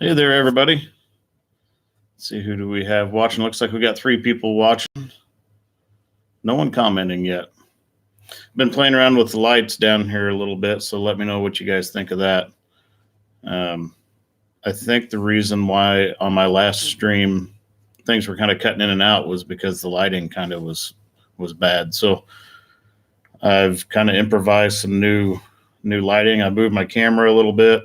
Hey there, everybody. Let's see, who do we have watching? Looks like we got 3 people watching. No one commenting yet. Been playing around with the lights down here a little bit, so let me know what you guys think of that. I think the reason why on my last stream things were kind of cutting in and out was because the lighting kind of was bad. So I've kind of improvised some new lighting. I moved my camera a little bit,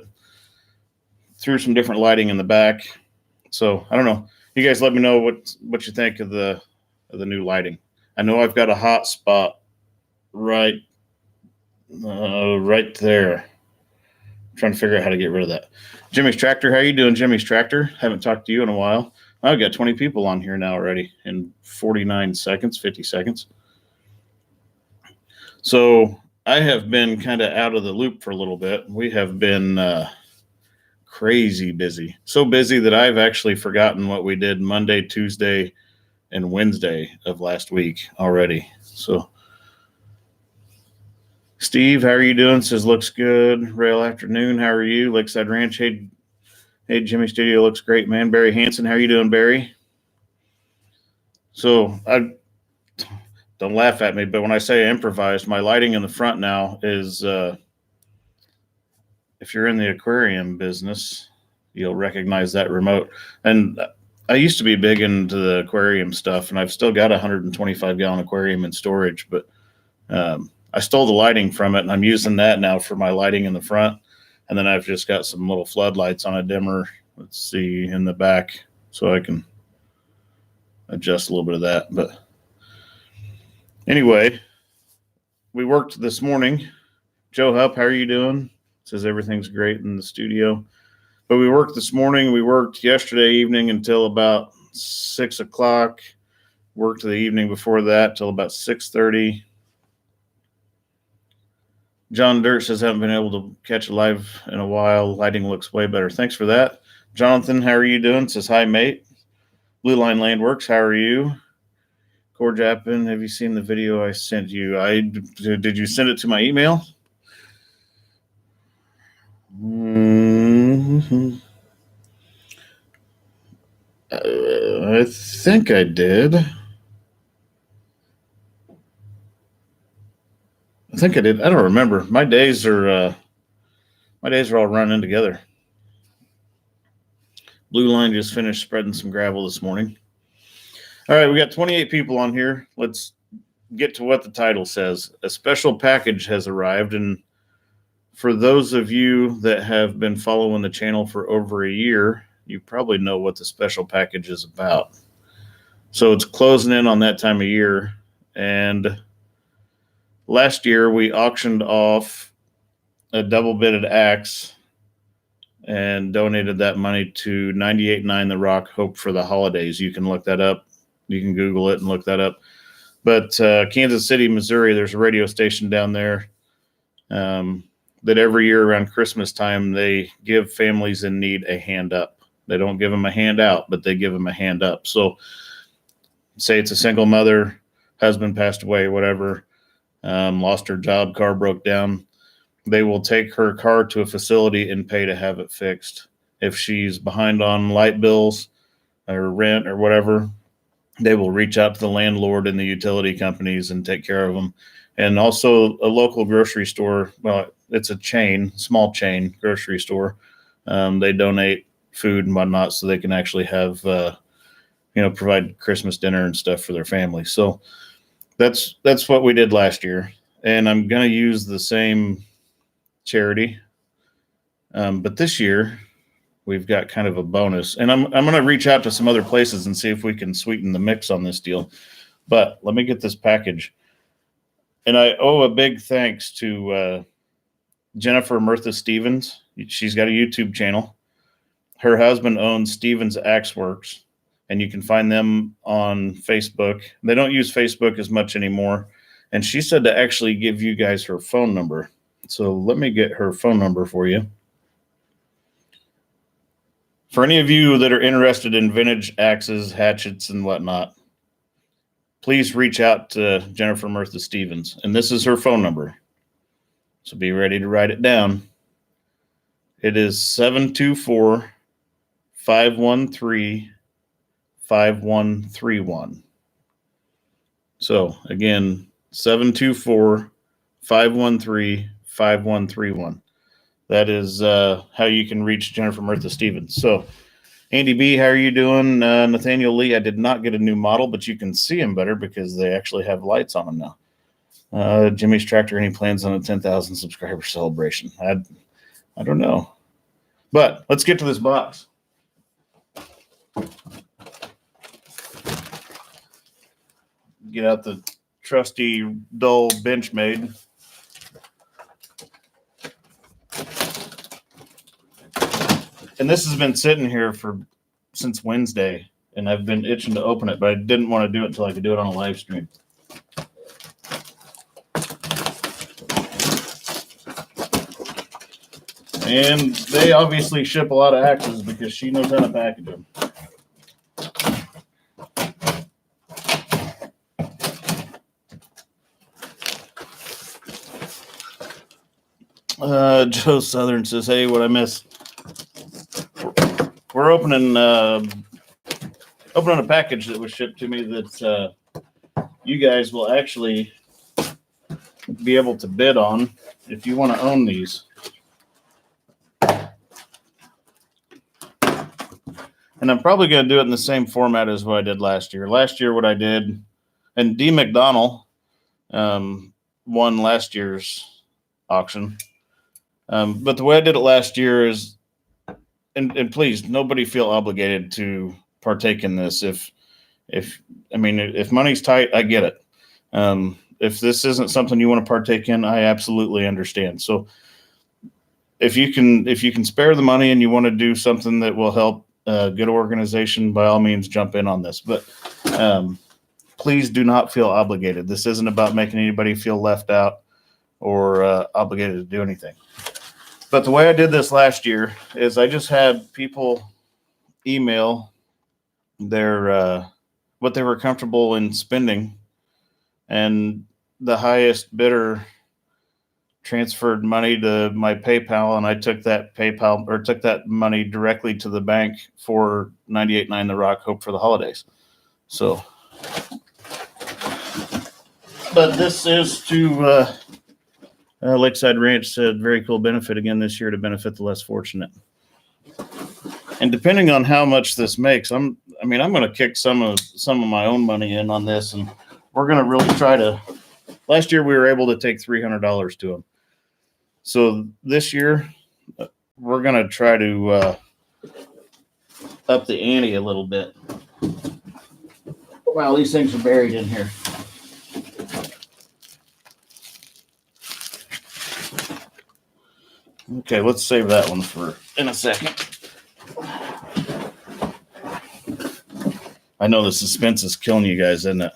threw some different lighting in the back. So I don't know. You guys let me know what you think of the new lighting. I know I've got a hot spot right there. I'm trying to figure out how to get rid of that. Jimmy's Tractor, how you doing, Jimmy's Tractor? Haven't talked to you in a while. I've got 20 people on here now already in 49 seconds, 50 seconds. So I have been kind of out of the loop for a little bit. We have been crazy busy. So busy that I've actually forgotten what we did Monday, Tuesday, and Wednesday of last week already. So Steve, how are you doing? Says looks good. Rail Afternoon, how are you? Lakeside Ranch, hey Jimmy Studio looks great, man. Barry Hanson, how are you doing, Barry? So I don't laugh at me, but when I say I improvised, my lighting in the front now is if you're in the aquarium business, you'll recognize that remote. And I used to be big into the aquarium stuff, and I've still got a 125-gallon aquarium in storage, but I stole the lighting from it, and I'm using that now for my lighting in the front. And then I've just got some little floodlights on a dimmer, let's see, in the back, so I can adjust a little bit of that. But anyway, we worked this morning. Joe Hupp, how are you doing? Says everything's great in the studio. But we worked this morning. We worked yesterday evening until about 6 o'clock. Worked the evening before that till about 6:30. John Dirt says, haven't been able to catch a live in a while. Lighting looks way better. Thanks for that. Jonathan, how are you doing? Says, hi, mate. Blue Line Landworks, how are you? Core Japan, have you seen the video I sent you? Did you send it to my email? Mm-hmm. I think I did. I don't remember. My days are all running together. Blue Line just finished spreading some gravel this morning. All right, we got 28 people on here. Let's get to what the title says. A special package has arrived, and for those of you that have been following the channel for over a year, you probably know what the special package is about. So it's closing in on that time of year, and last year we auctioned off a double-bitted axe and donated that money to 98.9 The Rock Hope for the Holidays. You can look that up. You can Google it and look that up. But Kansas City, Missouri, there's a radio station down there that every year around Christmas time, they give families in need a hand up. They don't give them a hand out, but they give them a hand up. So say it's a single mother, husband passed away, whatever, lost her job, car broke down. They will take her car to a facility and pay to have it fixed. If she's behind on light bills or rent or whatever, they will reach out to the landlord and the utility companies and take care of them. And also a local grocery store, well, it's a chain, small chain grocery store. They donate food and whatnot so they can actually have, provide Christmas dinner and stuff for their family. So that's what we did last year. And I'm going to use the same charity. But this year we've got kind of a bonus, and I'm going to reach out to some other places and see if we can sweeten the mix on this deal. But let me get this package. And I owe a big thanks to Jennifer Murtha Stevens. She's got a YouTube channel. Her husband owns Stevens Axe Works, and you can find them on Facebook. They don't use Facebook as much anymore. And she said to actually give you guys her phone number. So let me get her phone number for you. For any of you that are interested in vintage axes, hatchets, and whatnot, please reach out to Jennifer Murtha Stevens. And this is her phone number. So be ready to write it down. It is 724 513-5131. So again, 724-513-5131. That is how you can reach Jennifer Murtha Stevens. So Andy B, how are you doing? Nathaniel Lee, I did not get a new model, but you can see them better because they actually have lights on them now. Jimmy's Tractor, any plans on a 10,000 subscriber celebration? I don't know. But let's get to this box. Get out the trusty, dull Benchmade. And this has been sitting here since Wednesday, and I've been itching to open it, but I didn't want to do it until I could do it on a live stream. And they obviously ship a lot of axes because she knows how to package them. Joe Southern says, hey, what I miss? We're opening a package that was shipped to me that you guys will actually be able to bid on if you want to own these. And I'm probably going to do it in the same format as what I did last year. Last year, what I did, and D. McDonald won last year's auction. But the way I did it last year is, and please, nobody feel obligated to partake in this. If money's tight, I get it. If this isn't something you want to partake in, I absolutely understand. So if you can spare the money and you want to do something that will help a good organization, by all means, jump in on this. But please do not feel obligated. This isn't about making anybody feel left out or obligated to do anything. But the way I did this last year is I just had people email their what they were comfortable in spending, and the highest bidder transferred money to my PayPal, and I took that money directly to the bank for 98.9 The Rock Hope for the Holidays. So, but this is to Lakeside Ranch said, very cool benefit again this year to benefit the less fortunate. And depending on how much this makes, I'm going to kick some of my own money in on this, and we're going to really try to. Last year we were able to take $300 to them. So this year we're going to try to up the ante a little bit. Wow, these things are buried in here. Okay, let's save that one for in a second. I know the suspense is killing you guys, isn't it?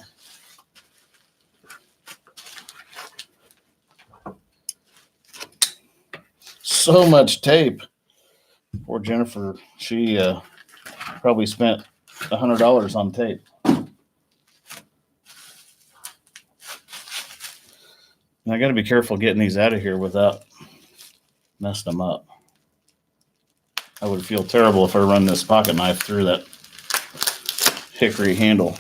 So much tape. Poor Jennifer, she probably spent $100 on tape. And I got to be careful getting these out of here without messing them up. I would feel terrible if I run this pocket knife through that hickory handle.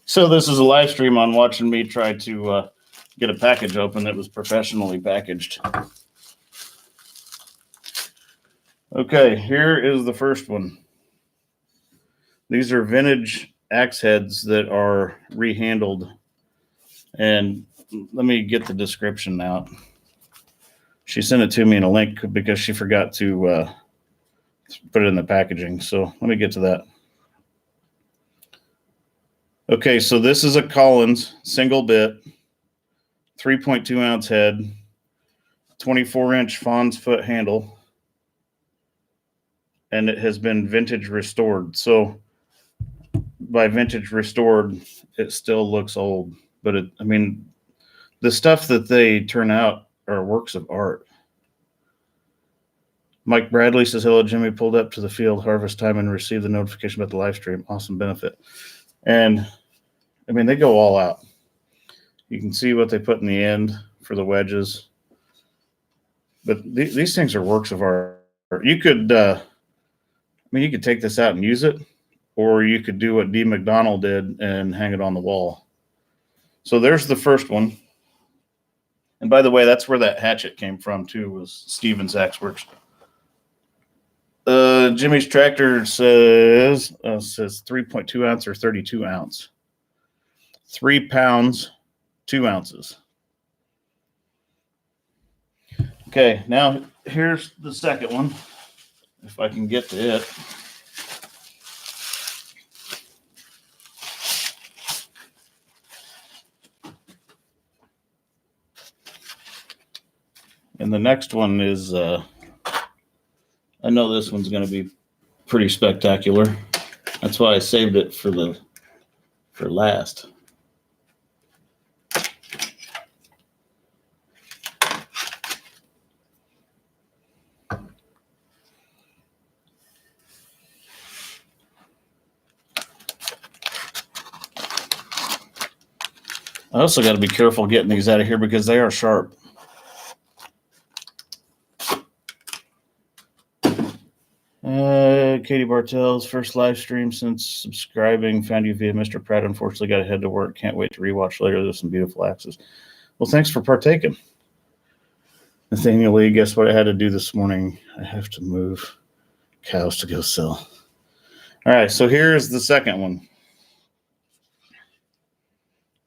So this is a live stream on watching me try to get a package open that was professionally packaged. Okay, here is the first one. These are vintage axe heads that are rehandled. And let me get the description out. She sent it to me in a link because she forgot to put it in the packaging. So let me get to that. Okay, so this is a Collins single bit, 3.2 ounce head, 24-inch fawn's foot handle, and it has been vintage restored. So by vintage restored, it still looks old, but the stuff that they turn out are works of art. Mike Bradley says, hello, Jimmy. Pulled up to the field harvest time and received the notification about the live stream. Awesome benefit. And they go all out. You can see what they put in the end for the wedges. But these things are works of art. You could, you could take this out and use it, or you could do what D. McDonald did and hang it on the wall. So there's the first one. And by the way, that's where that hatchet came from too, was Stevens Axe Works. Jimmy's Tractor says 3.2 ounce or 32 ounce. 3 pounds, 2 ounces. Okay, now here's the second one, if I can get to it. And the next one is, I know this one's going to be pretty spectacular. That's why I saved it for last. I also got to be careful getting these out of here because they are sharp. Katie Bartels, first live stream since subscribing. Found you via Mr. Pratt. Unfortunately, got to head to work. Can't wait to rewatch later. There's some beautiful axes. Well, thanks for partaking. Nathaniel Lee, guess what I had to do this morning? I have to move cows to go sell. All right, so here's the second one.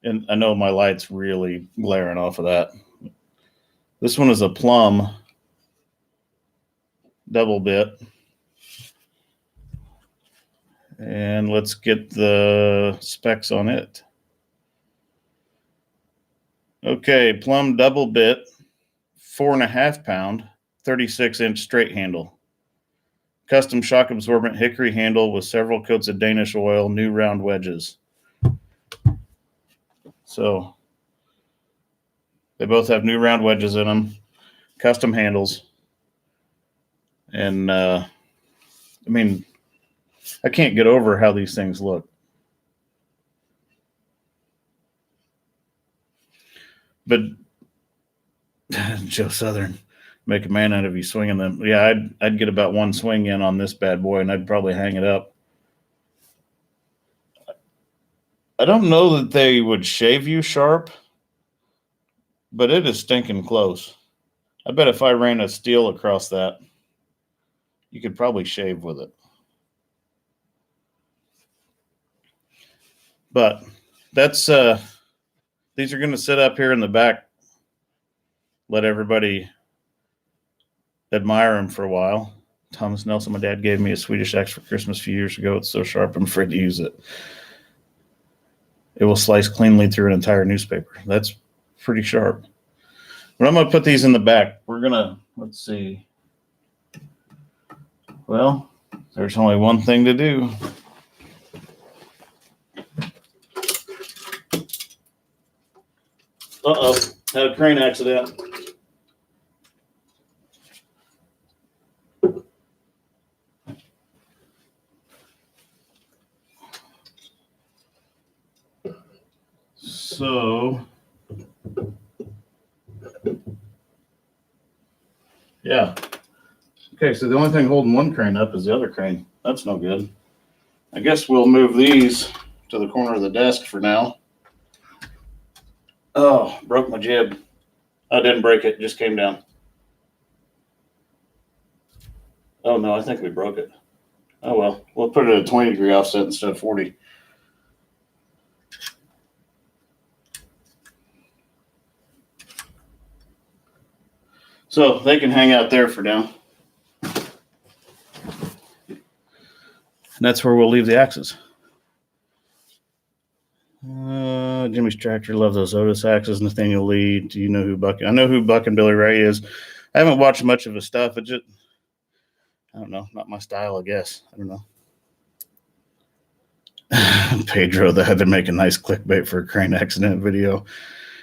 And I know my light's really glaring off of that. This one is a Plum double bit. And let's get the specs on it. Okay, Plum double bit, 4.5 pound, 36-inch straight handle. Custom shock absorbent hickory handle with several coats of Danish oil, new round wedges. So they both have new round wedges in them, custom handles. And I can't get over how these things look. But Joe Southern, make a man out of you swinging them. Yeah, I'd get about one swing in on this bad boy, and I'd probably hang it up. I don't know that they would shave you sharp, but it is stinking close. I bet if I ran a steel across that, you could probably shave with it. But that's these are going to sit up here in the back. Let everybody admire them for a while. Thomas Nelson, my dad gave me a Swedish axe for Christmas a few years ago. It's so sharp, I'm afraid to use it. It will slice cleanly through an entire newspaper. That's pretty sharp. But I'm going to put these in the back. We're going to, let's see. Well, there's only one thing to do. Uh-oh, had a crane accident. So, yeah. Okay, so the only thing holding one crane up is the other crane. That's no good. I guess we'll move these to the corner of the desk for now. Oh, broke my jib. I didn't break it, just came down. Oh, no, I think we broke it. Oh, well, we'll put it at a 20-degree offset instead of 40. So they can hang out there for now. And that's where we'll leave the axes. Jimmy's Tractor, love those Otis axes. Nathaniel Lee, do you know who Buck? I know who Buck and Billy Ray is. I haven't watched much of his stuff. It just, I don't know, not my style, I guess. I don't know. Pedro, that had to make a nice clickbait for a crane accident video.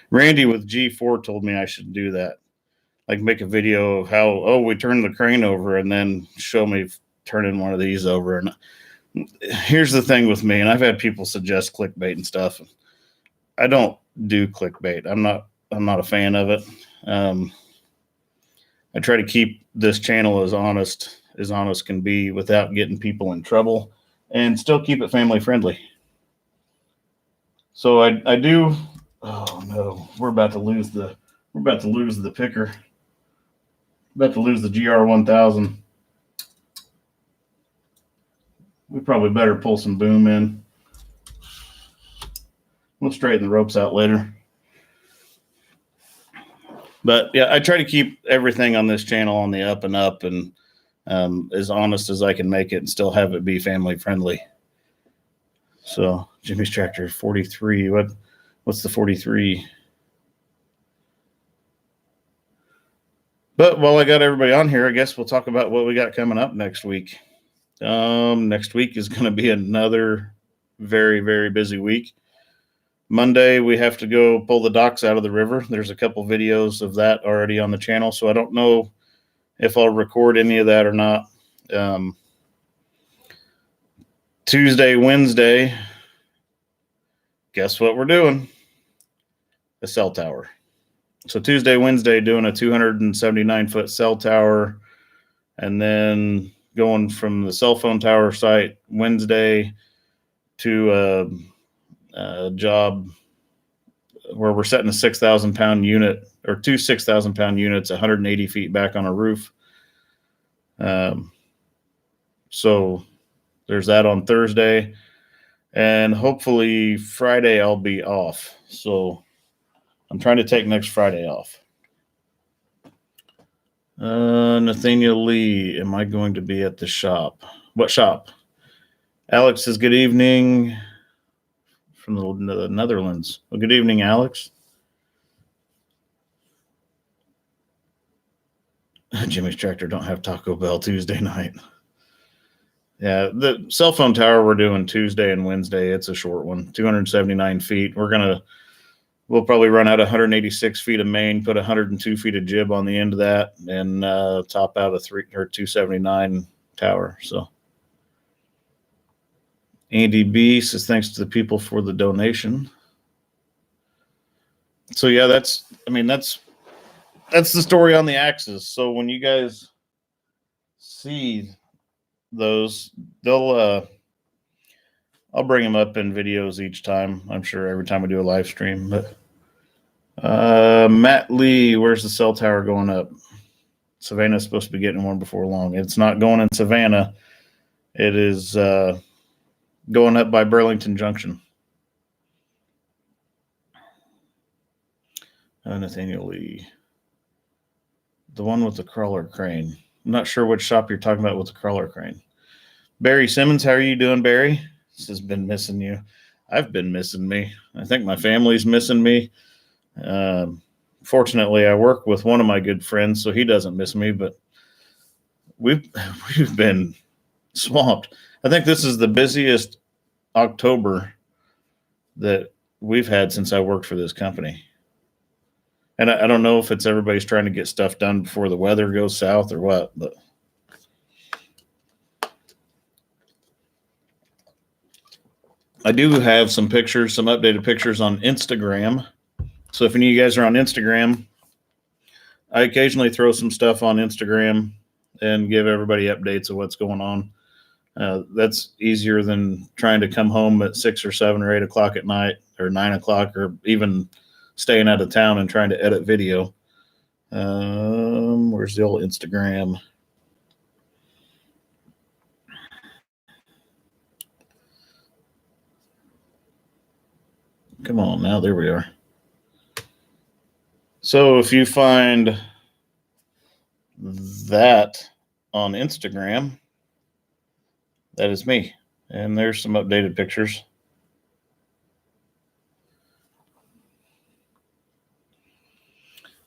Randy with G4 told me I should do that. Like make a video of how, we turned the crane over and then show me turning one of these over. And here's the thing with me, and I've had people suggest clickbait and stuff. I don't do clickbait. I'm not a fan of it. I try to keep this channel as honest can be without getting people in trouble, and still keep it family friendly. So I do. Oh no, we're about to lose the picker. About to lose the GR1000. We probably better pull some boom in. We'll straighten the ropes out later. But yeah, I try to keep everything on this channel on the up and up, and as honest as I can make it, and still have it be family friendly. So Jimmy's tractor 43. What's the 43? But while I got everybody on here, I guess we'll talk about what we got coming up next week. Next week is going to be another very, very busy week. Monday, we have to go pull the docks out of the river. There's a couple videos of that already on the channel, so I don't know if I'll record any of that or not. Tuesday, Wednesday, guess what we're doing? A cell tower. So Tuesday, Wednesday, doing a 279-foot cell tower, and then going from the cell phone tower site Wednesday to a job where we're setting a 6,000-pound unit, or two 6,000-pound units 180 feet back on a roof. So there's that on Thursday, and hopefully Friday I'll be off. So I'm trying to take next Friday off. Nathaniel Lee, am I going to be at the shop? What shop? Alex says, good evening from the Netherlands. Well, good evening, Alex. Jimmy's tractor don't have Taco Bell Tuesday night. Yeah, the cell phone tower we're doing Tuesday and Wednesday. It's a short one, 279 feet. We'll probably run out 186 feet of main, put 102 feet of jib on the end of that, and top out a 279 tower. So Andy B says, thanks to the people for the donation. So yeah, that's the story on the axes. So when you guys see those, I'll bring them up in videos each time. I'm sure every time we do a live stream. But Matt Lee, where's the cell tower going up? Savannah's supposed to be getting one before long. It's not going in Savannah. It is going up by Burlington Junction. Nathaniel Lee. The one with the crawler crane. I'm not sure which shop you're talking about with the crawler crane. Barry Simmons, how are you doing, Barry? This has been missing you. I've been missing me. I think my family's missing me. Fortunately, I work with one of my good friends, so he doesn't miss me, but we've been swamped. I think this is the busiest October that we've had since I worked for this company. And I don't know if it's everybody's trying to get stuff done before the weather goes south or what, but I do have some pictures, some updated pictures on Instagram. So if any of you guys are on Instagram, I occasionally throw some stuff on Instagram and give everybody updates of what's going on. That's easier than trying to come home at 6 or 7 or 8 o'clock at night, or 9 o'clock, or even staying out of town and trying to edit video. Where's the old Instagram? Come on now, there we are. So if you find that on Instagram, that is me. And there's some updated pictures.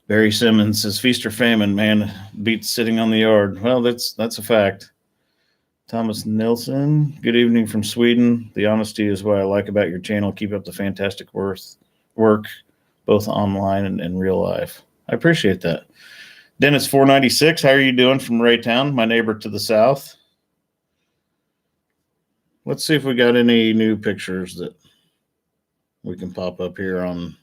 Barry Simmons says, feast or famine, man, beats sitting on the yard. Well, that's a fact. Thomas Nilsson, good evening from Sweden. The honesty is what I like about your channel. Keep up the fantastic work, both online and in real life. I appreciate that. Dennis 496, how are you doing from Raytown, my neighbor to the south? Let's see if we got any new pictures that we can pop up here on.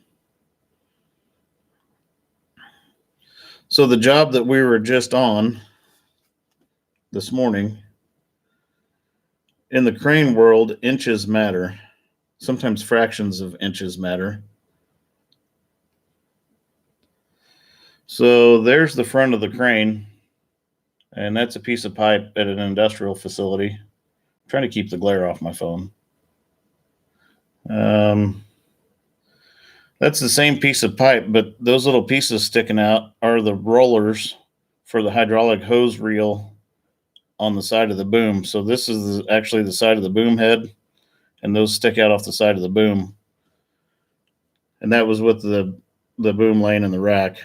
So the job that we were just on this morning, in the crane world, inches matter. Sometimes fractions of inches matter. So there's the front of the crane, and that's a piece of pipe at an industrial facility. I'm trying to keep the glare off my phone. That's the same piece of pipe, but those little pieces sticking out are the rollers for the hydraulic hose reel on the side of the boom. So this is actually the side of the boom head, and those stick out off the side of the boom. And that was with the boom laying in the rack.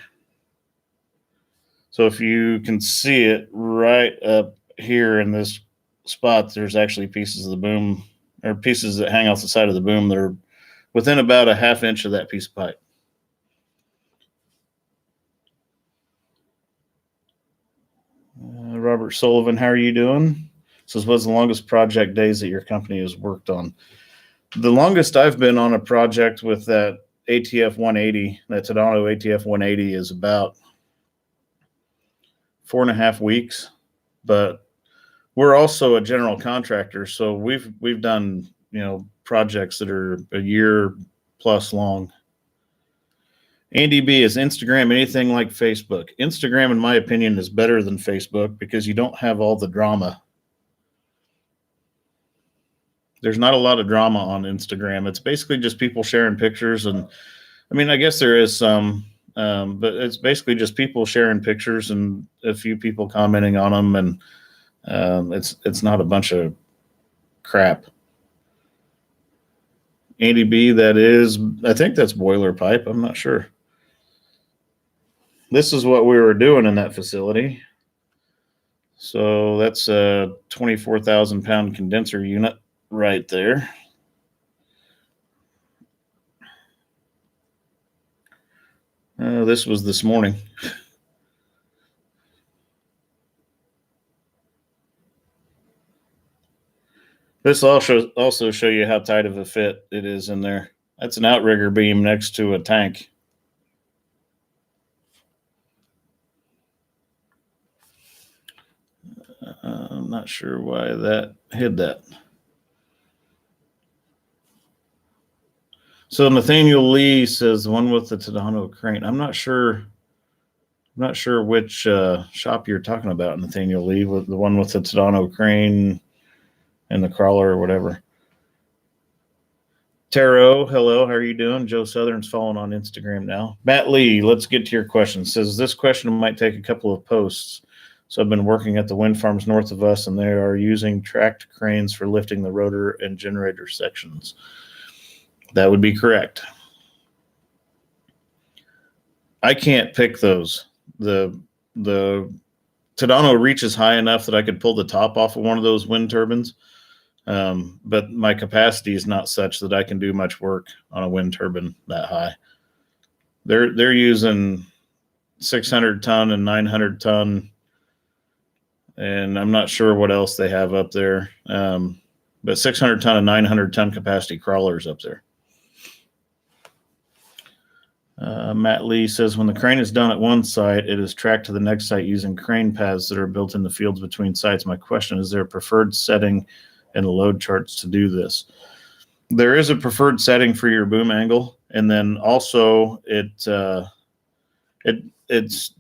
So if you can see it right up here in this spot, there's actually pieces of the boom, or pieces that hang off the side of the boom that are within about a half inch of that piece of pipe. Robert Sullivan, how are you doing? Says, what's the longest project days that your company has worked on? The longest I've been on a project with that ATF 180, that Tadano ATF 180, is about 4.5 weeks. But we're also a general contractor, so we've done projects that are a year plus long. Andy B, is Instagram anything like Facebook? Instagram, in my opinion, is better than Facebook because you don't have all the drama. There's not a lot of drama on Instagram. It's basically just people sharing pictures, and I mean, I guess there is some, but it's basically just people sharing pictures and a few people commenting on them, and it's not a bunch of crap. Andy B, I think that's boiler pipe. I'm not sure. This is what we were doing in that facility. So that's a 24,000 pound condenser unit right there. This was this morning. This also show you how tight of a fit it is in there. That's an outrigger beam next to a tank. I'm not sure why that hid that. So Nathaniel Lee says the one with the Tadano crane. I'm not sure which shop you're talking about, Nathaniel Lee, with the one with the Tadano crane and the crawler or whatever. Taro, hello, how are you doing? Joe Southern's following on Instagram now. Matt Lee, let's get to your question. Says this question might take a couple of posts. So I've been working at the wind farms north of us, and they are using tracked cranes for lifting the rotor and generator sections. That would be correct. I can't pick those. The Tadano reaches high enough that I could pull the top off of one of those wind turbines, but my capacity is not such that I can do much work on a wind turbine that high. They're using 600 ton and 900 ton, and I'm not sure what else they have up there, but 600 ton and 900 ton capacity crawlers up there. Matt Lee says, when the crane is done at one site, it is tracked to the next site using crane paths that are built in the fields between sites. My question is, there a preferred setting in the load charts to do this? There is a preferred setting for your boom angle, and then also it's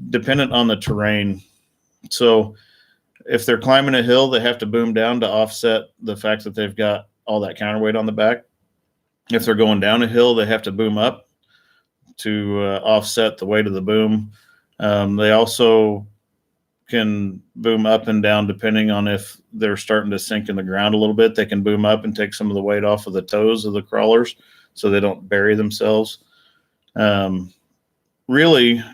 dependent on the terrain. So if they're climbing a hill, they have to boom down to offset the fact that they've got all that counterweight on the back. If they're going down a hill, they have to boom up to offset the weight of the boom. They also can boom up and down depending on if they're starting to sink in the ground a little bit. They can boom up and take some of the weight off of the toes of the crawlers so they don't bury themselves. Really,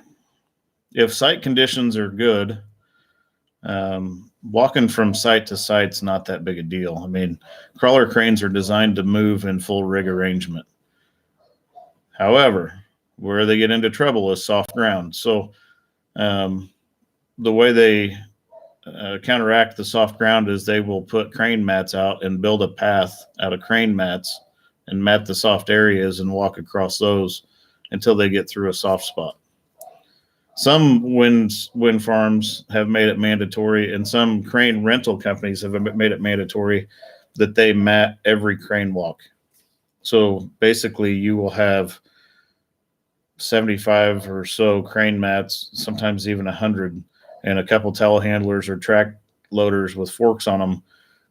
if site conditions are good, walking from site to site's not that big a deal. I mean, crawler cranes are designed to move in full rig arrangement. However, where they get into trouble is soft ground. So the way they counteract the soft ground is they will put crane mats out and build a path out of crane mats and mat the soft areas and walk across those until they get through a soft spot. Some wind farms have made it mandatory, and some crane rental companies have made it mandatory that they mat every crane walk. So basically, you will have 75 or so crane mats, sometimes even 100, and a couple telehandlers or track loaders with forks on them,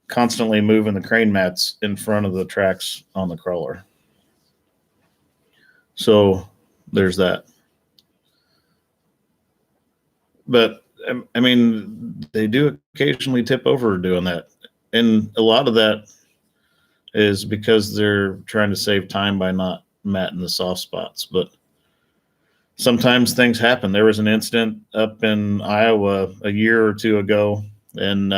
constantly moving the crane mats in front of the tracks on the crawler. So there's that. But I mean, they do occasionally tip over doing that. And a lot of that is because they're trying to save time by not matting the soft spots. But sometimes things happen. There was an incident up in Iowa a year or two ago, and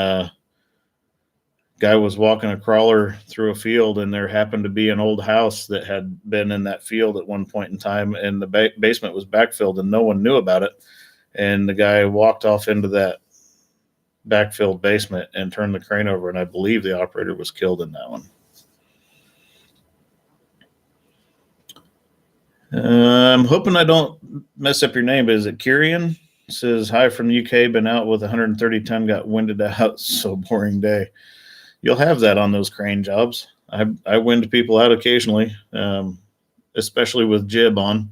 guy was walking a crawler through a field, and there happened to be an old house that had been in that field at one point in time, and the basement was backfilled, and no one knew about it. And the guy walked off into that backfilled basement and turned the crane over, and I believe the operator was killed in that one. I'm hoping I don't mess up your name. Is it Kieran? It says, hi from UK, been out with 130 ton, got winded out. So boring day. You'll have that on those crane jobs. I wind people out occasionally, especially with jib on.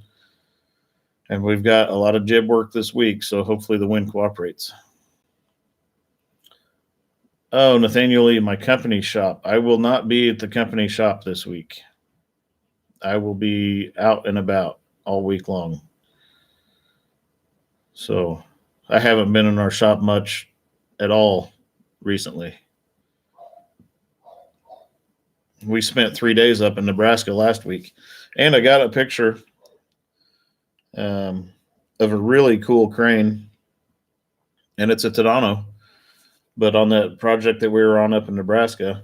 And we've got a lot of jib work this week, so hopefully the wind cooperates. Oh, Nathaniel Lee, my company shop. I will not be at the company shop this week. I will be out and about all week long. So I haven't been in our shop much at all recently. We spent 3 days up in Nebraska last week, and I got a picture of a really cool crane, and it's a Tadano. But on that project that we were on up in Nebraska,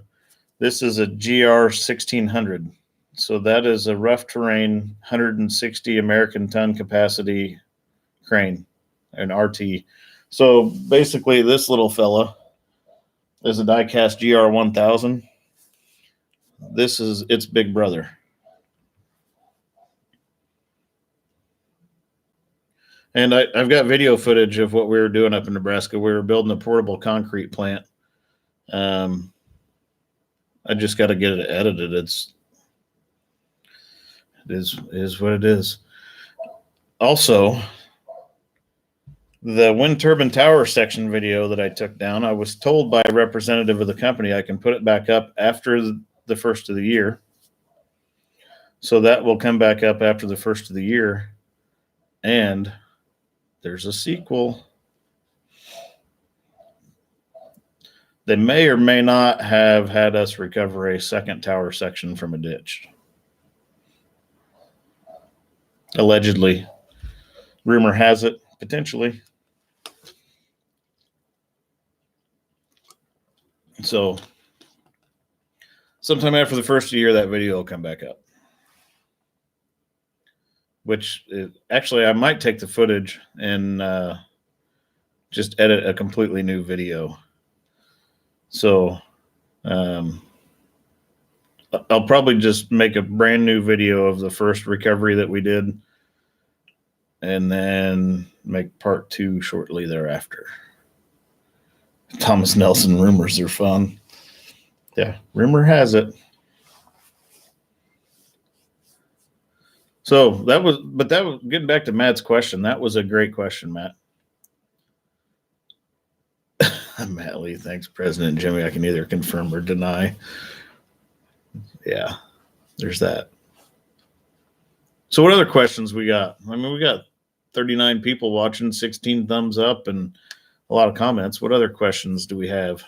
this is a GR 1600. So that is a rough terrain, 160 American ton capacity crane, an RT. So basically, this little fella is a die-cast GR 1000. This is its big brother. And I've got video footage of what we were doing up in Nebraska. We were building a portable concrete plant. I just got to get it edited. It is what it is. Also, the wind turbine tower section video that I took down, I was told by a representative of the company I can put it back up after the first of the year. So that will come back up after the first of the year. And there's a sequel. They may or may not have had us recover a second tower section from a ditch. Allegedly. Rumor has it, potentially. So sometime after the first year, that video will come back up. Which actually, I might take the footage and just edit a completely new video. So I'll probably just make a brand new video of the first recovery that we did, and then make part 2 shortly thereafter. Thomas Nelson rumors are fun. Yeah, rumor has it. So that was getting back to Matt's question. That was a great question, Matt. Matt Lee, thanks, President Jimmy. I can either confirm or deny. Yeah, there's that. So what other questions we got? I mean, we got 39 people watching, 16 thumbs up, and a lot of comments. What other questions do we have?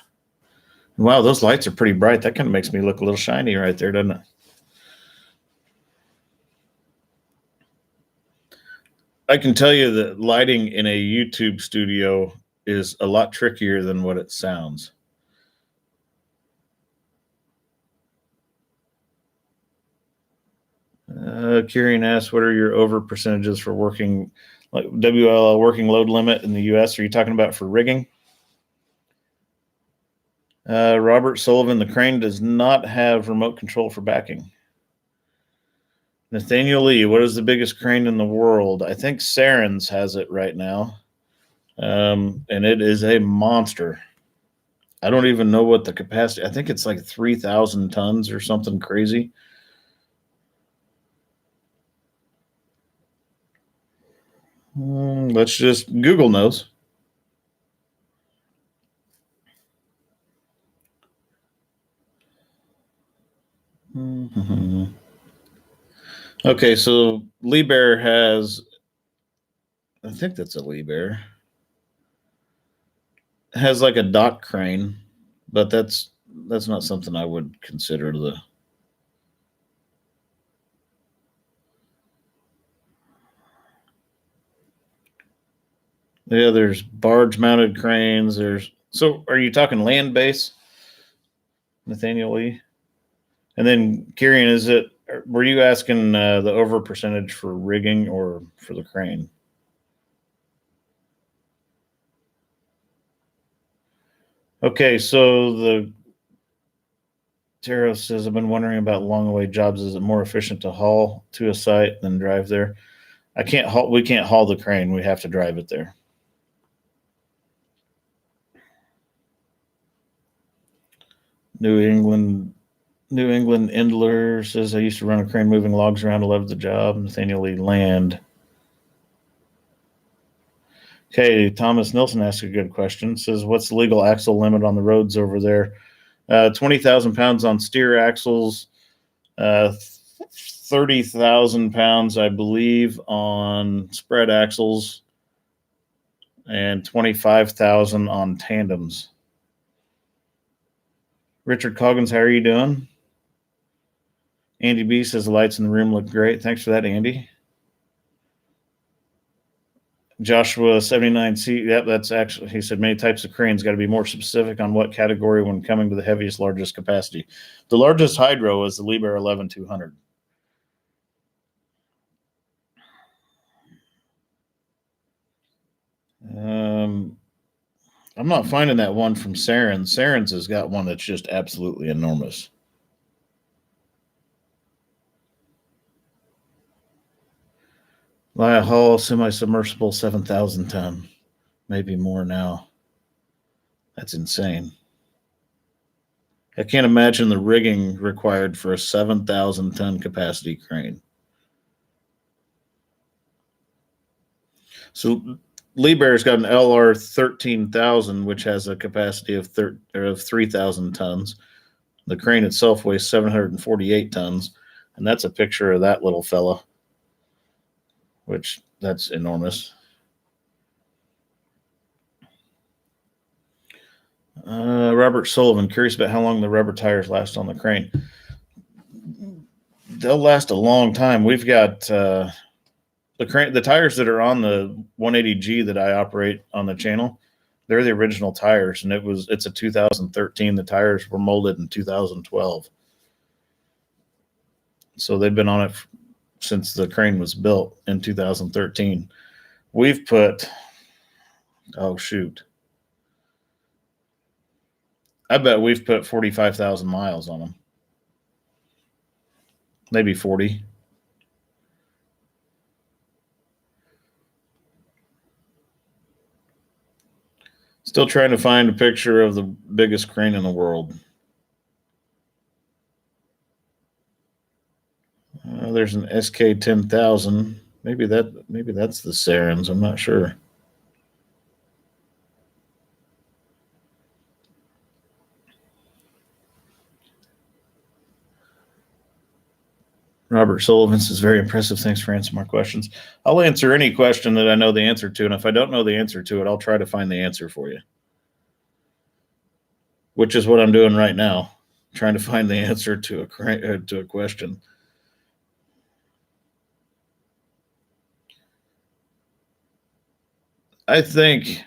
Wow, those lights are pretty bright. That kind of makes me look a little shiny right there, doesn't it? I can tell you that lighting in a YouTube studio is a lot trickier than what it sounds. Kieran asks, what are your over percentages for working, like WLL working load limit in the U.S.? Are you talking about for rigging? Robert Sullivan, the crane does not have remote control for backing. Nathaniel Lee, what is the biggest crane in the world? I think Sarens has it right now. And it is a monster. I don't even know what the capacity. I think it's like 3,000 tons or something crazy. Let's just Google knows. Okay, so Liebherr has, I think that's a Liebherr, has like a dock crane, but that's not something I would consider the. Yeah, there's barge mounted cranes. So are you talking land base, Nathaniel Lee? And then Kieran, were you asking the over percentage for rigging or for the crane? Okay, so the Taro says, I've been wondering about long away jobs. Is it more efficient to haul to a site than drive there? We can't haul the crane. We have to drive it there. New England Endler says, I used to run a crane moving logs around. I loved the job. Nathaniel Lee Land. Okay, Thomas Nilsson asks a good question. Says, what's the legal axle limit on the roads over there? 20,000 pounds on steer axles, 30,000 pounds, I believe, on spread axles, and 25,000 on tandems. Richard Coggins, how are you doing? Andy B says the lights in the room look great. Thanks for that, Andy. Joshua 79C, yep, that's actually, he said many types of cranes, got to be more specific on what category when coming to the heaviest, largest capacity. The largest hydro is the Liebherr 11200. I'm not finding that one from Sarens. Sarens has got one that's just absolutely enormous. Lyle Hall, semi-submersible, 7,000 ton, maybe more now. That's insane. I can't imagine the rigging required for a 7,000 ton capacity crane. So Liebherr's got an LR 13,000, which has a capacity of 3,000 tons. The crane itself weighs 748 tons, and that's a picture of that little fella, which that's enormous. Robert Sullivan, curious about how long the rubber tires last on the crane. They'll last a long time. We've got the tires that are on the 180G that I operate on the channel. They're the original tires, and it's a 2013. The tires were molded in 2012, so they've been on it since the crane was built in 2013. We've put, oh shoot, I bet we've put 45,000 miles on them. Maybe 40. Still trying to find a picture of the biggest crane in the world. There's an SK 10,000. Maybe that's the Sarens. I'm not sure. Robert Sullivan says, very impressive. Thanks for answering my questions. I'll answer any question that I know the answer to, and if I don't know the answer to it, I'll try to find the answer for you, which is what I'm doing right now, trying to find the answer to a question. I think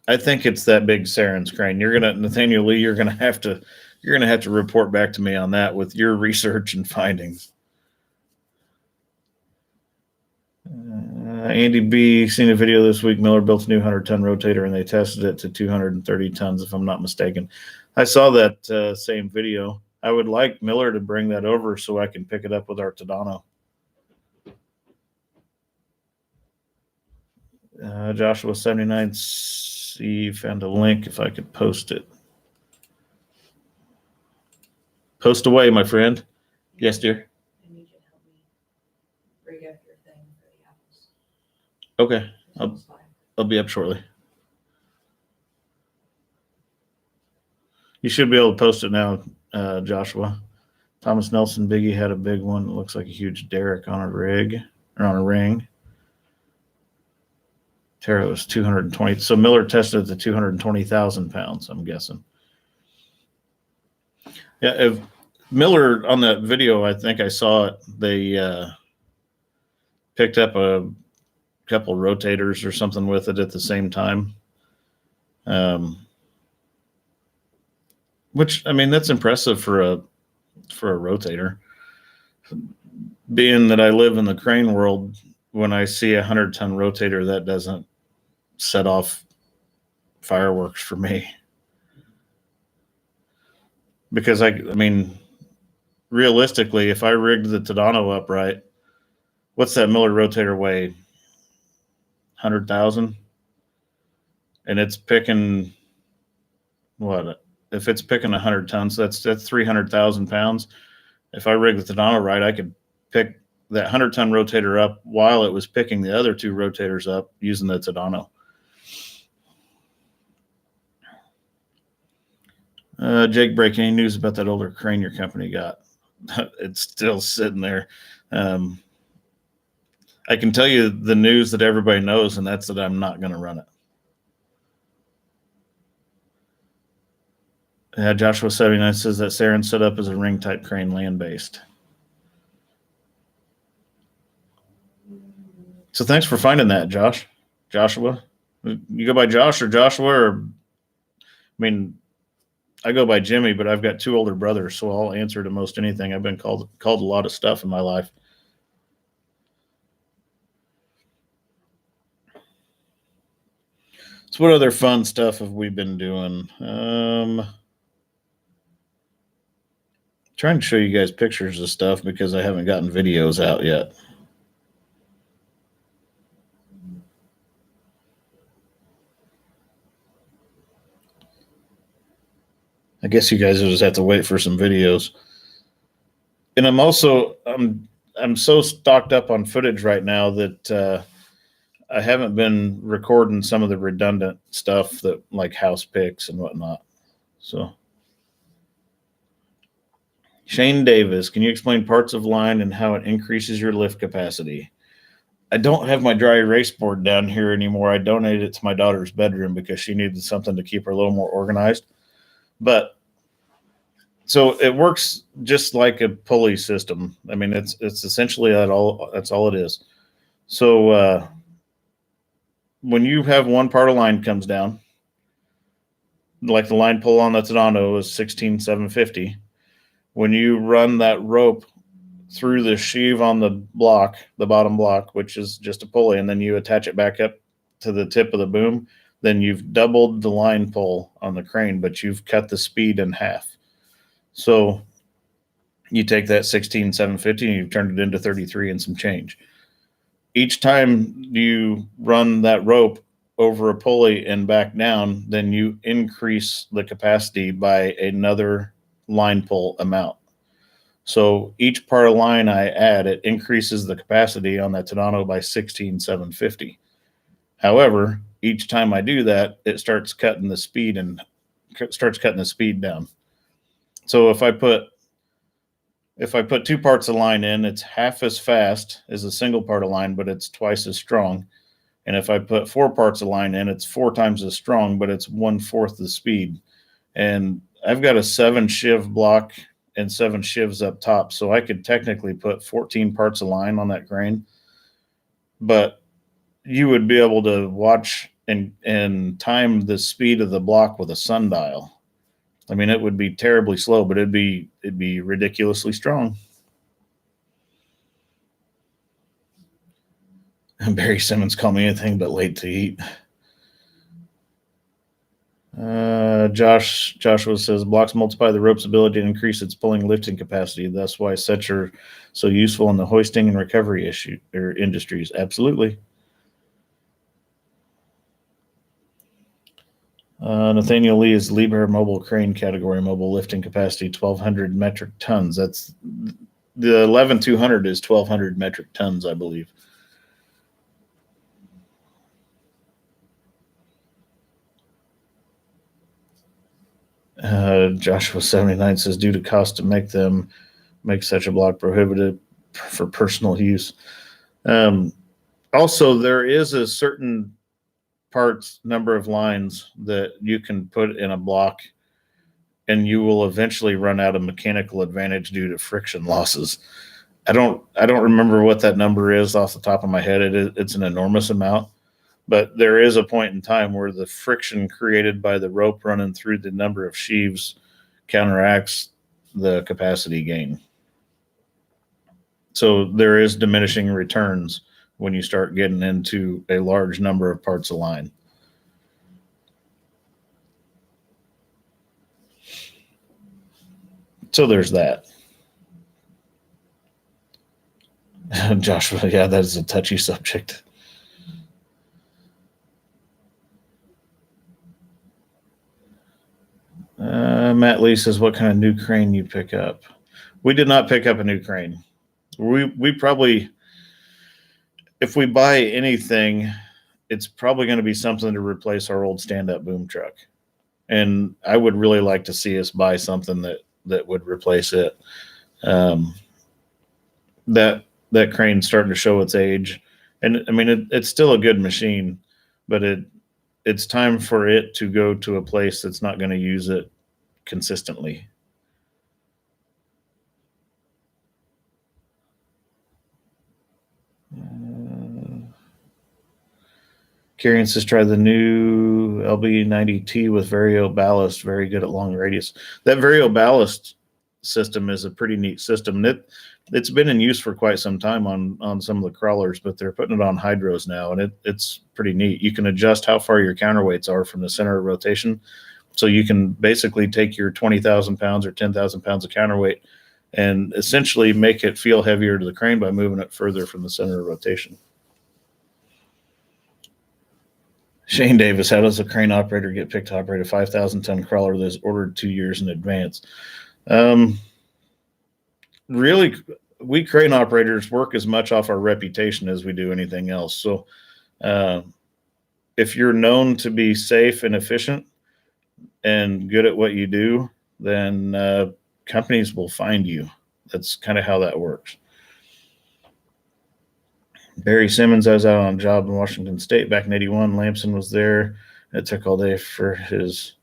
it's that big Sarens crane. Nathaniel Lee, you're gonna have to report back to me on that with your research and findings. Andy B, seen a video this week. Miller built a new 100-ton rotator and they tested it to 230 tons, if I'm not mistaken. I saw that same video. I would like Miller to bring that over so I can pick it up with our Tadano. Joshua 79C found a link if I could post it. Post away, my friend. Yes, dear. I need you to help me rig up your thing for the apples. Okay. I'll be up shortly. You should be able to post it now, Joshua. Thomas Nelson Biggie had a big one. It looks like a huge derrick on a rig or on a ring. Tara was 220. So Miller tested it to 220,000 pounds, I'm guessing. Yeah, if Miller on that video, I think I saw it. They picked up a couple rotators or something with it at the same time. Which, I mean, that's impressive for a rotator. Being that I live in the crane world, when I see a 100-ton rotator, that doesn't set off fireworks for me. Because I mean, realistically, if I rigged the Tadano up right, what's that Miller rotator weigh? 100,000? And it's picking what? If it's picking 100 tons, that's 300,000 pounds. If I rig the Tadano right, I could pick that 100-ton rotator up while it was picking the other two rotators up using the Tadano. Jake, breaking any news about that older crane your company got? It's still sitting there. I can tell you the news that everybody knows, and that's that I'm not going to run it. Joshua 79 says that Saren set up as a ring type crane, land based. So thanks for finding that, Joshua. You go by Josh or Joshua, or I mean, I go by Jimmy, but I've got two older brothers, so I'll answer to most anything. I've been called a lot of stuff in my life. So what other fun stuff have we been doing? Trying to show you guys pictures of stuff because I haven't gotten videos out yet. I guess you guys will just have to wait for some videos. And I'm so stocked up on footage right now that I haven't been recording some of the redundant stuff that like house picks and whatnot. So Shane Davis, can you explain parts of line and how it increases your lift capacity? I don't have my dry erase board down here anymore. I donated it to my daughter's bedroom because she needed something to keep her a little more organized. But so it works just like a pulley system. I mean, it's essentially that's all it is. So when you have one part of line comes down, like the line pull on the Tadano is 16,750. When you run that rope through the sheave on the block, the bottom block, which is just a pulley, and then you attach it back up to the tip of the boom, then you've doubled the line pull on the crane, but you've cut the speed in half. So you take that 16,750 and you've turned it into 33 and some change. Each time you run that rope over a pulley and back down, then you increase the capacity by another line pull amount. So each part of line I add, it increases the capacity on that Tadano by 16,750. However, each time I do that, it starts cutting the speed down. So if I put two parts of line in, it's half as fast as a single part of line, but it's twice as strong. And if I put 4 parts of line in, it's 4 times as strong, but it's 1/4 the speed. And I've got a 7 shiv block and 7 shivs up top. So I could technically put 14 parts of line on that crane, but you would be able to watch and time the speed of the block with a sundial. I mean, it would be terribly slow, but it'd be ridiculously strong. And Barry Simmons called me anything but late to eat. Joshua says blocks multiply the rope's ability to increase its pulling lifting capacity. That's why sets are so useful in the hoisting and recovery industries. Absolutely. Nathaniel Lee is Liebherr mobile crane category, mobile lifting capacity 1,200 metric tons. That's the 11,200 is 1,200 metric tons, I believe. Joshua 79 says, due to cost to make such a block prohibitive for personal use. Also, there is a certain parts number of lines that you can put in a block, and you will eventually run out of mechanical advantage due to friction losses. I don't remember what that number is off the top of my head. It's an enormous amount, but there is a point in time where the friction created by the rope running through the number of sheaves counteracts the capacity gain. So there is diminishing returns when you start getting into a large number of parts of line. So there's that. Joshua, yeah, that is a touchy subject. Matt Lee says, what kind of new crane you pick up? We did not pick up a new crane. We probably, if we buy anything, it's probably going to be something to replace our old stand-up boom truck. And I would really like to see us buy something that would replace it. That crane's starting to show its age. And I mean, it's still a good machine, but it's time for it to go to a place that's not going to use it consistently. Kieran says, try the new LB90T with Vario ballast. Very good at long radius. That Vario ballast system is a pretty neat system. It's been in use for quite some time on some of the crawlers, but they're putting it on hydros now, and it's pretty neat. You can adjust how far your counterweights are from the center of rotation. So you can basically take your 20,000 pounds or 10,000 pounds of counterweight and essentially make it feel heavier to the crane by moving it further from the center of rotation. Shane Davis, how does a crane operator get picked to operate a 5,000-ton crawler that's ordered 2 years in advance? Really, we crane operators work as much off our reputation as we do anything else. So if you're known to be safe and efficient and good at what you do, then companies will find you. That's kind of how that works. Barry Simmons, I was out on a job in Washington State back in '81. Lamson was there. It took all day for his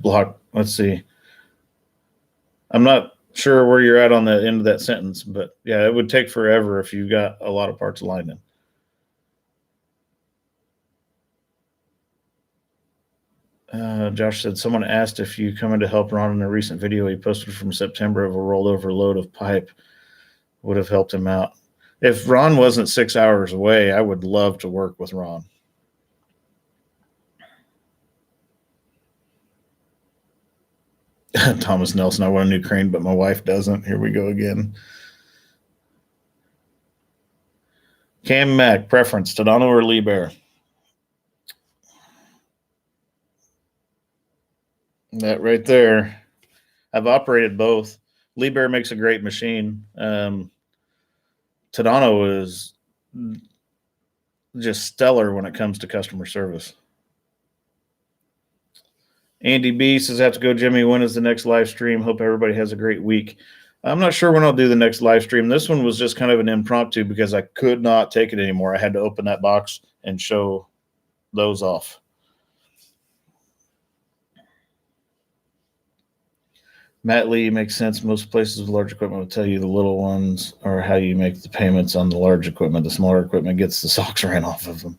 block. Let's see. I'm not sure where you're at on the end of that sentence, but yeah, it would take forever if you got a lot of parts aligned in. Josh said, someone asked if you come in to help Ron in a recent video he posted from September of a rolled over load of pipe. Would have helped him out. If Ron wasn't 6 hours away, I would love to work with Ron. Thomas Nelson, I want a new crane, but my wife doesn't. Here we go again. Cam Mack, preference, Tadano or Liebherr? That right there. I've operated both. Liebherr makes a great machine. Tadano is just stellar when it comes to customer service. Andy B says, have to go, Jimmy. When is the next live stream? Hope everybody has a great week. I'm not sure when I'll do the next live stream. This one was just kind of an impromptu because I could not take it anymore. I had to open that box and show those off. Matt Lee, makes sense. Most places with large equipment will tell you the little ones are how you make the payments on the large equipment. The smaller equipment gets the socks ran off of them.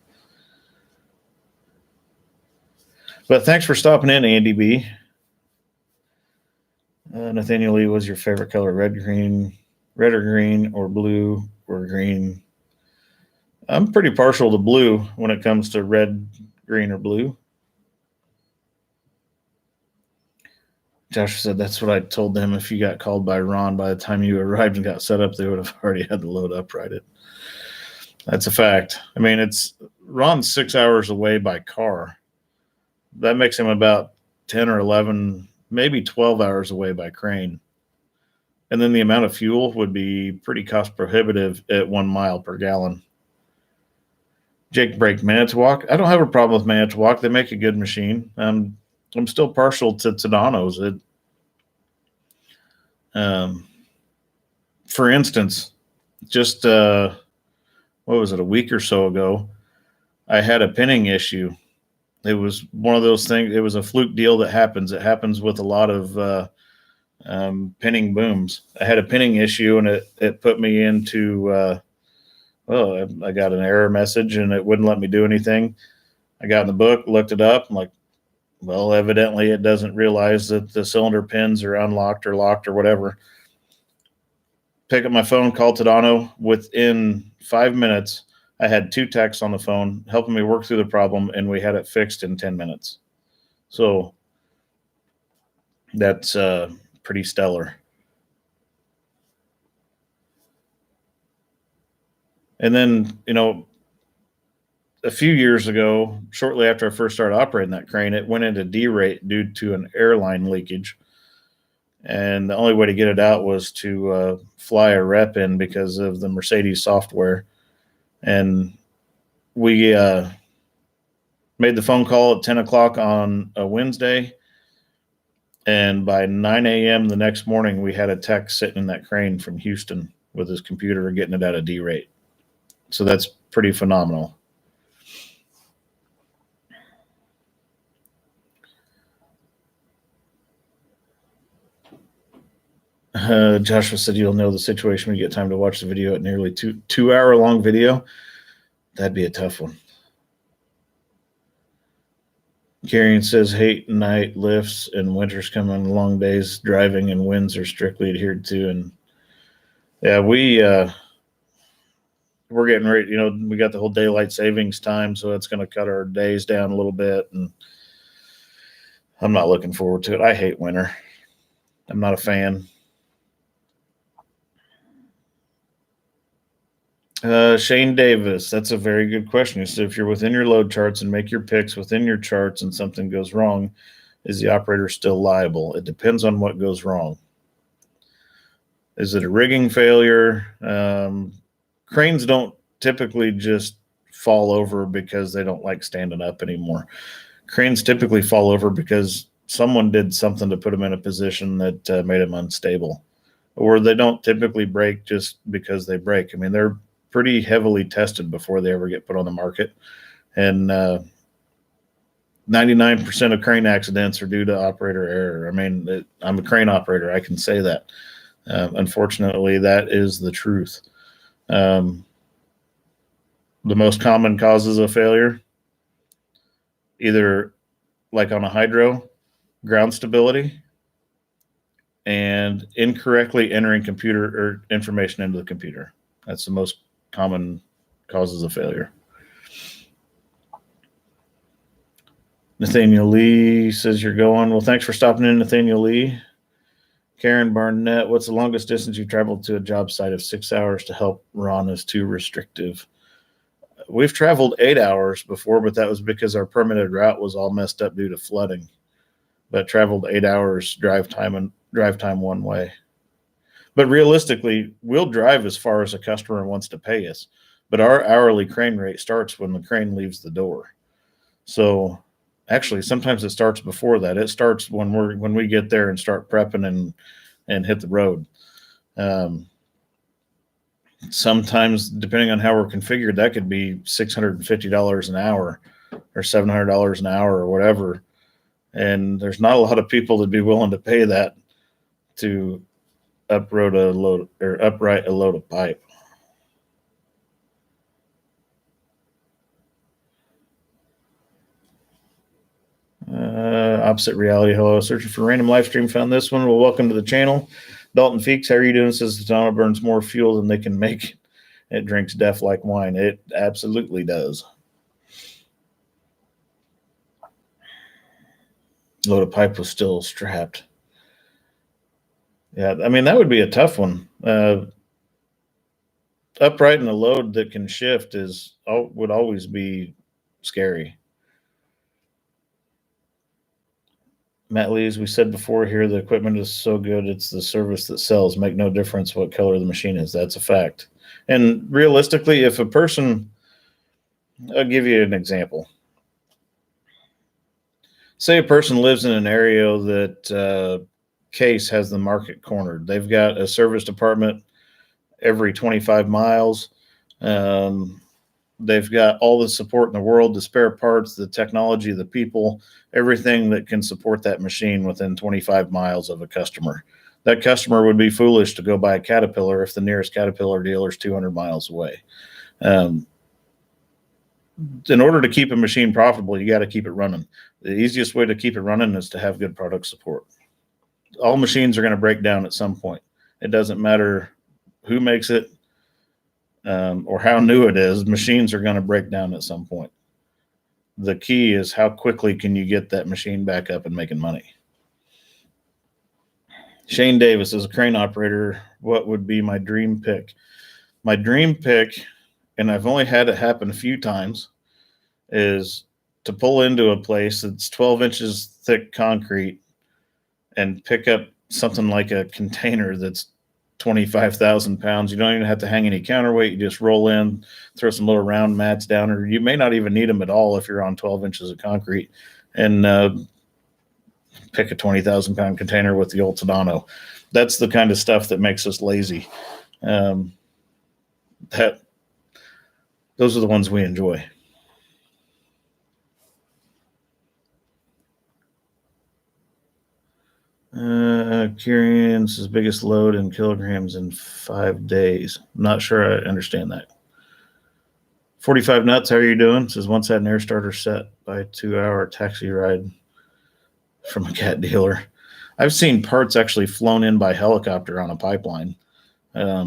But thanks for stopping in, Andy B. Nathaniel Lee, was your favorite color? Red or green, or blue or green? I'm pretty partial to blue when it comes to red, green, or blue. Josh said, that's what I told them. If you got called by Ron, by the time you arrived and got set up, they would have already had the load uprighted. That's a fact. I mean, Ron's 6 hours away by car. That makes him about 10 or 11, maybe 12 hours away by crane. And then the amount of fuel would be pretty cost prohibitive at 1 mile per gallon. Jake Break, Manitowoc. I don't have a problem with Manitowoc. They make a good machine. I'm still partial to Tadano's. For instance, just what was it, a week or so ago, I had a pinning issue. It was one of those things. It was a fluke deal that happens. It happens with a lot of pinning booms. I had a pinning issue, and it put me into I got an error message, and it wouldn't let me do anything. I got in the book, looked it up. I'm like, well, evidently it doesn't realize that the cylinder pins are unlocked or locked or whatever. Pick up my phone, call Tadano. Within 5 minutes, I had 2 techs on the phone helping me work through the problem, and we had it fixed in 10 minutes. So that's pretty stellar. And then, a few years ago, shortly after I first started operating that crane, it went into derate due to an airline leakage. And the only way to get it out was to fly a rep in because of the Mercedes software. And we made the phone call at 10 o'clock on a Wednesday. And by 9 a.m. the next morning, we had a tech sitting in that crane from Houston with his computer getting it out of derate. So that's pretty phenomenal. Joshua said you'll know the situation when you get time to watch the video at nearly two hour long video. That'd be a tough one. Carrion says hate night lifts and winters come on long days. Driving and winds are strictly adhered to. And yeah, we're getting ready. We got the whole daylight savings time, so it's going to cut our days down a little bit. And I'm not looking forward to it. I hate winter. I'm not a fan. Shane Davis, that's a very good question. He said, if you're within your load charts and make your picks within your charts and something goes wrong, is the operator still liable? It depends on what goes wrong. Is it a rigging failure? Cranes don't typically just fall over because they don't like standing up anymore. Cranes typically fall over because someone did something to put them in a position that made them unstable. Or they don't typically break just because they break. I mean, they're pretty heavily tested before they ever get put on the market. And 99% of crane accidents are due to operator error. I mean, I'm a crane operator. I can say that. Unfortunately, that is the truth. The most common causes of failure, either like on a hydro, ground stability, and incorrectly entering computer or information into the computer. That's the most common causes of failure. Nathaniel Lee says you're going. Well, thanks for stopping in, Nathaniel Lee. Karen Barnett, what's the longest distance you traveled to a job site of 6 hours to help Ron is too restrictive? We've traveled 8 hours before, but that was because our permitted route was all messed up due to flooding. But traveled 8 hours drive time one way. But realistically, we'll drive as far as a customer wants to pay us. But our hourly crane rate starts when the crane leaves the door. So actually, sometimes it starts before that. It starts when we get there and start prepping and hit the road. Sometimes, depending on how we're configured, that could be $650 an hour or $700 an hour or whatever. And there's not a lot of people that'd be willing to pay that to upright a load of pipe. Opposite reality. Hello, searching for random live stream. Found this one. Well, welcome to the channel. Dalton Feeks, how are you doing? Says the tunnel burns more fuel than they can make. It drinks death like wine. It absolutely does. Load of pipe was still strapped. Yeah, I mean, that would be a tough one. upright and a load that can shift would always be scary. Matt Lee, as we said before here, the equipment is so good, it's the service that sells. Make no difference what color the machine is. That's a fact. And realistically, if a person, I'll give you an example. Say a person lives in an area that Case has the market cornered. They've got a service department every 25 miles. They've got all the support in the world, the spare parts, the technology, the people, everything that can support that machine within 25 miles of a customer. That customer would be foolish to go buy a Caterpillar if the nearest Caterpillar dealer is 200 miles away. In order to keep a machine profitable, you got to keep it running. The easiest way to keep it running is to have good product support. All machines are going to break down at some point. It doesn't matter who makes it or how new it is. Machines are going to break down at some point. The key is how quickly can you get that machine back up and making money. Shane Davis, as a crane operator, what would be my dream pick? My dream pick, and I've only had it happen a few times, is to pull into a place that's 12 inches thick concrete and pick up something like a container that's 25,000 pounds. You don't even have to hang any counterweight. You just roll in, throw some little round mats down, or you may not even need them at all if you're on 12 inches of concrete, and pick a 20,000 pound container with the old Tadano. That's the kind of stuff that makes us lazy. Those are the ones we enjoy. Kieran's biggest load in kilograms in 5 days. I'm not sure I understand that. 45 Nuts, how are you doing? Says once had an air starter set by a 2-hour taxi ride from a cat dealer. I've seen parts actually flown in by helicopter on a pipeline. I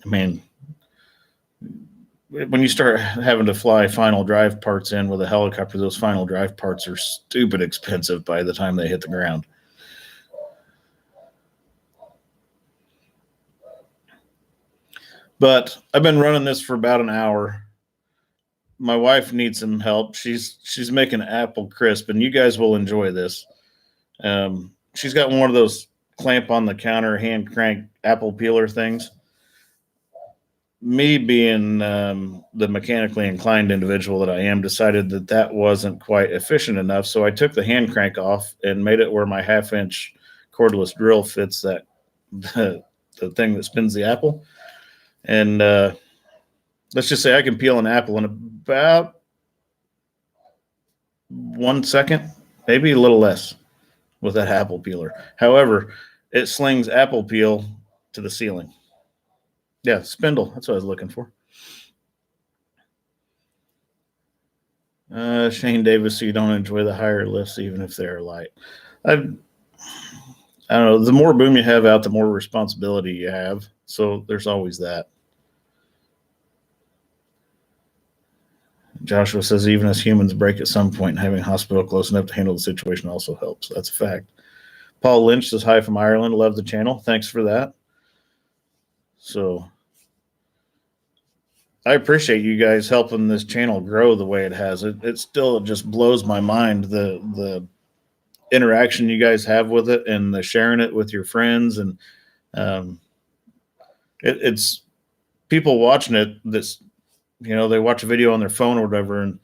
mean, when you start having to fly final drive parts in with a helicopter, those final drive parts are stupid expensive by the time they hit the ground. But I've been running this for about an hour. My wife needs some help. She's making apple crisp, and you guys will enjoy this. She's got one of those clamp on the counter hand crank apple peeler things. Me being the mechanically inclined individual that I am, decided that wasn't quite efficient enough. So I took the hand crank off and made it where my 1/2-inch cordless drill fits the thing that spins the apple. And let's just say I can peel an apple in about 1 second, maybe a little less with that apple peeler. However, it slings apple peel to the ceiling. Yeah, spindle. That's what I was looking for. Shane Davis, so you don't enjoy the higher lifts even if they're light. I don't know. The more boom you have out, the more responsibility you have. So there's always that. Joshua says even as humans break at some point, having a hospital close enough to handle the situation also helps. That's a fact. Paul Lynch says hi from Ireland. Love the channel. Thanks for that. So I appreciate you guys helping this channel grow the way it has. It still just blows my mind, the interaction you guys have with it and the sharing it with your friends. And it's people watching it that's, they watch a video on their phone or whatever, and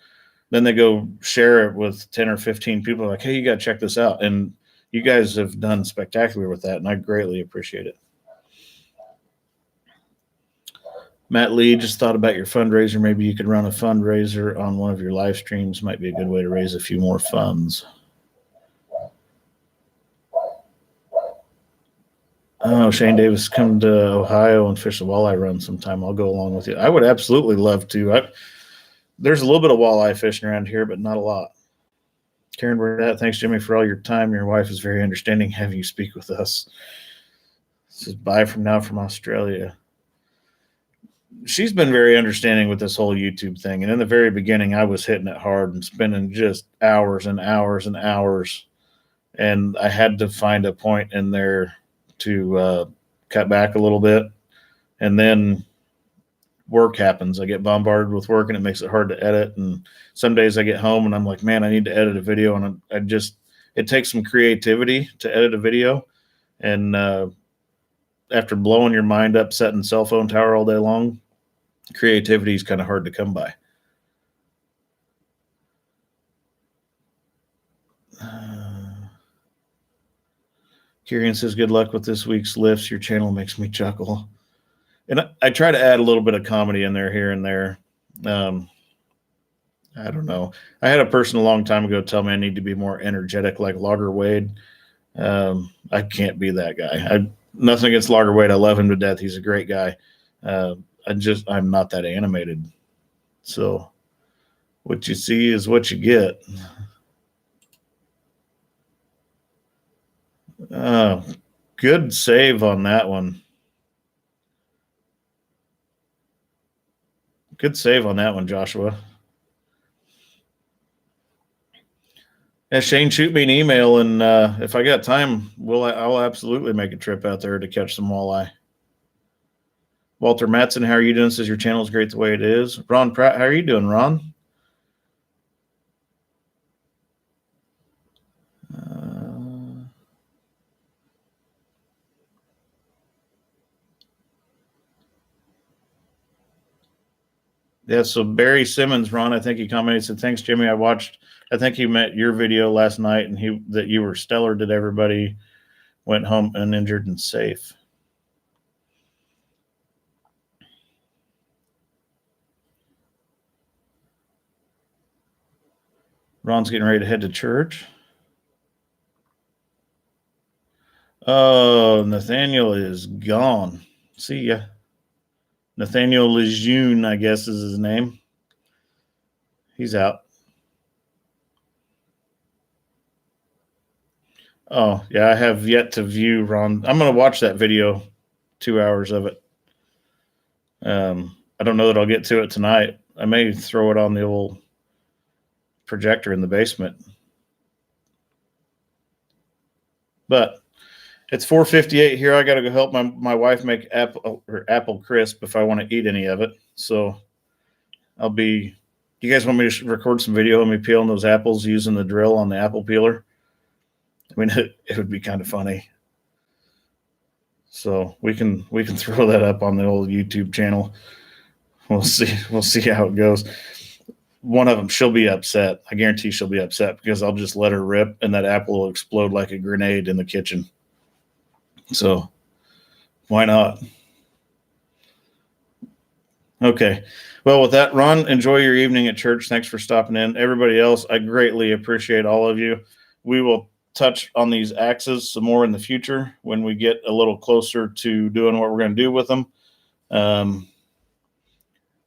then they go share it with 10 or 15 people like, hey, you got to check this out. And you guys have done spectacular with that, and I greatly appreciate it. Matt Lee, just thought about your fundraiser. Maybe you could run a fundraiser on one of your live streams. Might be a good way to raise a few more funds. Oh, Shane Davis, come to Ohio and fish a walleye run sometime. I'll go along with you. I would absolutely love to. There's a little bit of walleye fishing around here, but not a lot. Karen Burnett, thanks, Jimmy, for all your time. Your wife is very understanding having you speak with us. This is bye from now from Australia. She's been very understanding with this whole YouTube thing. And in the very beginning, I was hitting it hard and spending just hours and hours and hours. And I had to find a point in there to cut back a little bit And then work happens. I get bombarded with work and it makes it hard to edit. And some days I get home and I'm like, man, I need to edit a video. And it takes some creativity to edit a video. And after blowing your mind up, setting cell phone tower all day long, creativity is kind of hard to come by. Kieran says, good luck with this week's lifts. Your channel makes me chuckle. And I try to add a little bit of comedy in there here and there. I don't know. I had a person a long time ago tell me I need to be more energetic like Logger Wade. I can't be that guy. Nothing against Logger Wade. I love him to death. He's a great guy. I'm not that animated. So what you see is what you get. Good save on that one. Good save on that one, Joshua. Yeah, Shane, shoot me an email, and if I got time, I'll absolutely make a trip out there to catch some walleye. Walter Matson, how are you doing? Says your channel is great the way it is. Ron Pratt, how are you doing, Ron? Yeah, so Barry Simmons, Ron, I think he commented, said, thanks, Jimmy. I think he met your video last night and that you were stellar, that everybody went home uninjured and safe. Ron's getting ready to head to church. Oh, Nathaniel is gone. See ya. Nathaniel Lejeune, I guess is his name. He's out. Oh, yeah, I have yet to view Ron. I'm going to watch that video, 2 hours of it. I don't know that I'll get to it tonight. I may throw it on the old projector in the basement. But it's 4:58 here. I got to go help my wife make apple crisp if I want to eat any of it. So you guys want me to record some video of me peeling those apples using the drill on the apple peeler? I mean, it would be kind of funny. So we can throw that up on the old YouTube channel. We'll see how it goes. One of them, she'll be upset. I guarantee she'll be upset because I'll just let her rip and that apple will explode like a grenade in the kitchen. So why not? Okay. Well, with that, Ron, enjoy your evening at church. Thanks for stopping in. Everybody else, I greatly appreciate all of you. We will touch on these axes some more in the future when we get a little closer to doing what we're going to do with them.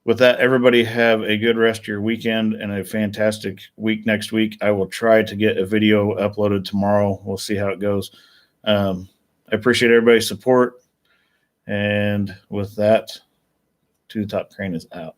With that, everybody have a good rest of your weekend and a fantastic week next week. I will try to get a video uploaded tomorrow. We'll see how it goes. I appreciate everybody's support. And with that, To the Top Crane is out.